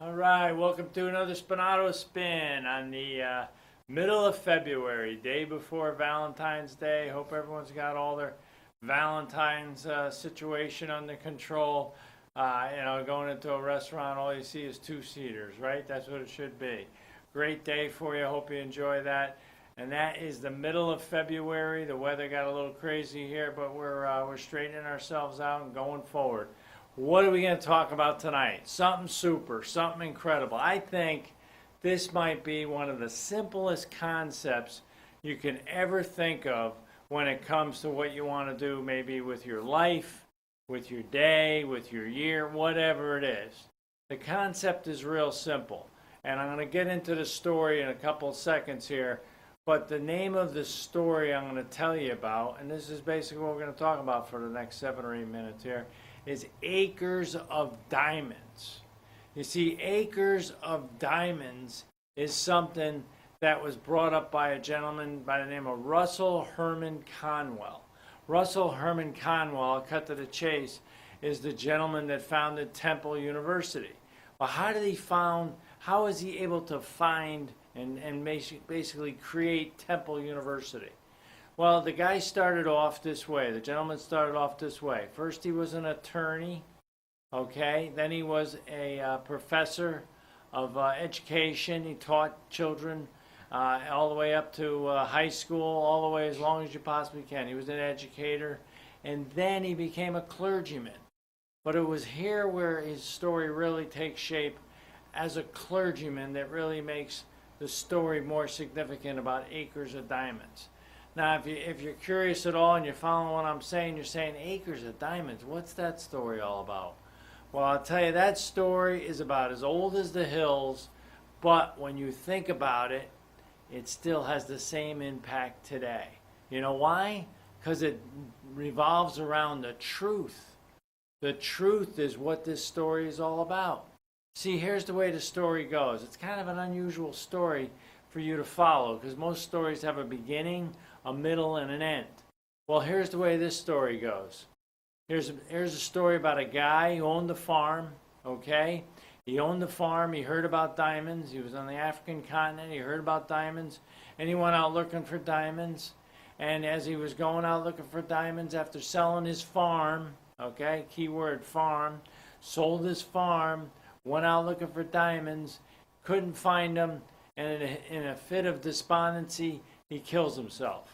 All right, welcome to another Spinato spin on the middle of February, day before Valentine's Day. Hope everyone's got all their Valentine's situation under control. Going into a restaurant, all you see is two-seaters, right? That's what it should be. Great day for you. Hope you enjoy that. And that is the middle of February. The weather got a little crazy here, but we're straightening ourselves out and going forward. What are we going to talk about tonight? Something super, something incredible. I think this might be one of the simplest concepts you can ever think of when it comes to what you want to do, maybe with your life, with your day, with your year, whatever it is. The concept is real simple. And I'm going to get into the story in a couple of seconds here. But the name of the story I'm going to tell you about, and this is basically what we're going to talk about for the next 7 or 8 minutes here, is acres of diamonds. You see, acres of diamonds is something that was brought up by a gentleman by the name of Russell Herman Conwell. Russell Herman Conwell, I'll cut to the chase, is the gentleman that founded Temple University. Well, how is he able to find and basically create Temple University? Well, the guy started off this way. The gentleman started off this way. First, he was an attorney, okay? Then he was a professor of education. He taught children all the way up to high school, all the way as long as you possibly can. He was an educator. And then he became a clergyman. But it was here where his story really takes shape as a clergyman that really makes the story more significant about acres of diamonds. Now, if you're curious at all and you're following what I'm saying, you're saying acres of diamonds. What's that story all about? Well, I'll tell you, that story is about as old as the hills, but when you think about it, it still has the same impact today. You know why? Because it revolves around the truth. The truth is what this story is all about. See, here's the way the story goes. It's kind of an unusual story for you to follow because most stories have a beginning, a middle, and an end. Well, here's the way this story goes. Here's a story about a guy who owned a farm, okay? He owned the farm. He heard about diamonds. He was on the African continent. He heard about diamonds, and he went out looking for diamonds. And as he was going out looking for diamonds after selling his farm, okay, keyword farm, sold his farm, went out looking for diamonds, couldn't find them, and in a fit of despondency, he kills himself.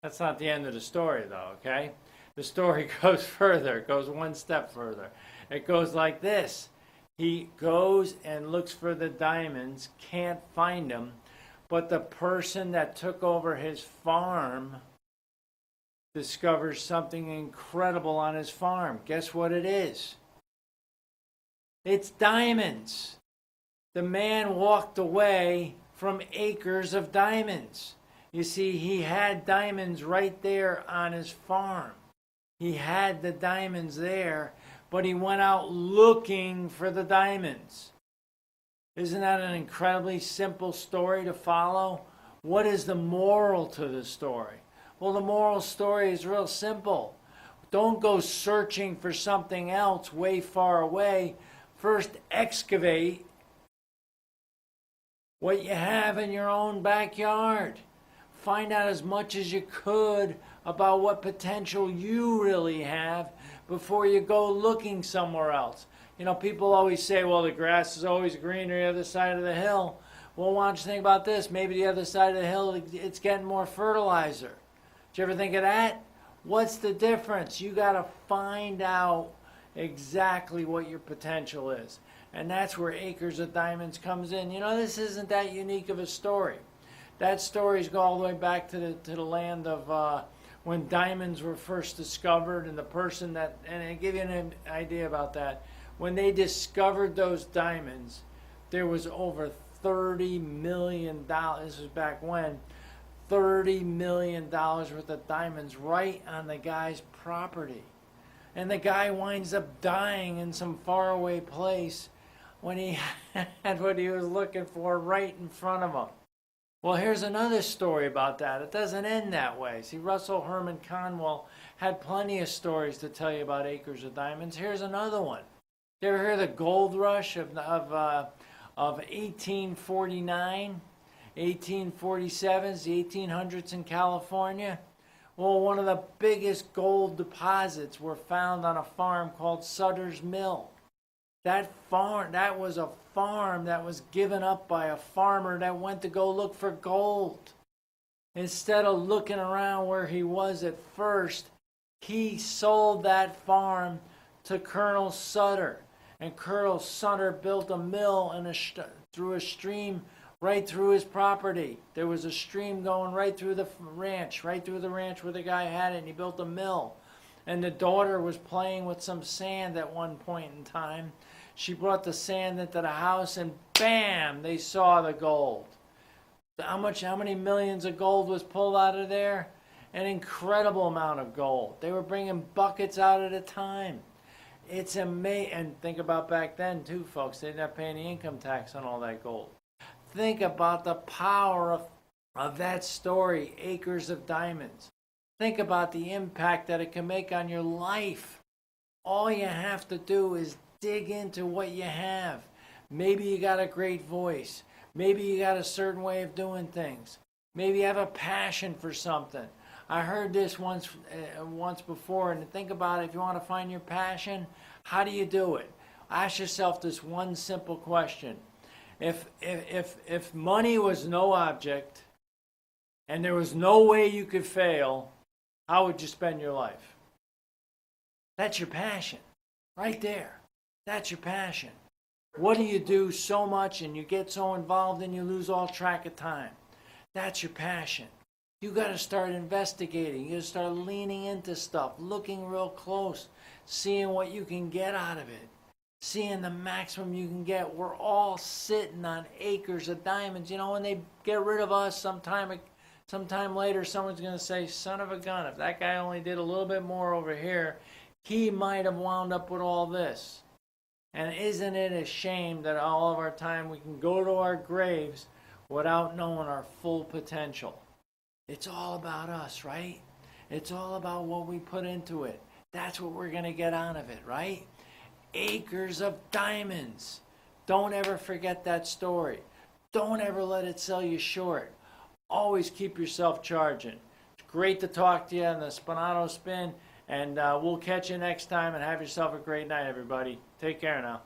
That's not the end of the story, though, okay? The story goes further. It goes one step further. It goes like this. He goes and looks for the diamonds, can't find them, but the person that took over his farm discovers something incredible on his farm. Guess what it is? It's diamonds. The man walked away from acres of diamonds. You see, he had diamonds right there on his farm. He had the diamonds there, but he went out looking for the diamonds. Isn't that an incredibly simple story to follow? What is the moral to the story? Well, the moral story is real simple. Don't go searching for something else way far away. First, excavate what you have in your own backyard. Find out as much as you could about what potential you really have before you go looking somewhere else. You know, people always say, well, the grass is always greener the other side of the hill. Well, why don't you think about this? Maybe the other side of the hill, it's getting more fertilizer. Did you ever think of that? What's the difference? You got to find out exactly what your potential is. And that's where acres of diamonds comes in. You know, this isn't that unique of a story. That stories go all the way back to the land of when diamonds were first discovered, and the person that, and I give you an idea about that, when they discovered those diamonds, there was over $30 million, this was back when, $30 million worth of diamonds right on the guy's property. And the guy winds up dying in some faraway place when he had what he was looking for right in front of him. Well, here's another story about that. It doesn't end that way. See, Russell Herman Conwell had plenty of stories to tell you about acres of diamonds. Here's another one. You ever hear the gold rush of 1849, 1847s, the 1800s in California? Well, one of the biggest gold deposits were found on a farm called Sutter's Mill. That was a farm that was given up by a farmer that went to go look for gold. Instead of looking around where he was at first, he sold that farm to Colonel Sutter. And Colonel Sutter built a mill through a stream right through his property. There was a stream going right through the ranch where the guy had it, and he built a mill. And the daughter was playing with some sand at one point in time. She brought the sand into the house, and bam, they saw the gold. How many millions of gold was pulled out of there? An incredible amount of gold. They were bringing buckets out at a time. It's amazing. And think about back then too, folks. They didn't have to pay any income tax on all that gold. Think about the power of that story, Acres of Diamonds. Think about the impact that it can make on your life. All you have to do is dig into what you have. Maybe you got a great voice. Maybe you got a certain way of doing things. Maybe you have a passion for something. I heard this once before, and think about it. If you want to find your passion, how do you do it? Ask yourself this one simple question. If money was no object and there was no way you could fail, how would you spend your life? That's your passion. Right there. That's your passion. What do you do so much and you get so involved and you lose all track of time? That's your passion. You got to start investigating. You got to start leaning into stuff, looking real close, seeing what you can get out of it, seeing the maximum you can get. We're all sitting on acres of diamonds. You know, when they get rid of us sometime later, someone's going to say, son of a gun, if that guy only did a little bit more over here, he might have wound up with all this. And isn't it a shame that all of our time we can go to our graves without knowing our full potential? It's all about us, right? It's all about what we put into it. That's what we're going to get out of it, right? Acres of diamonds. Don't ever forget that story. Don't ever let it sell you short. Always keep yourself charging. It's great to talk to you on the Spinato Spin, and we'll catch you next time, and have yourself a great night, everybody. Take care now.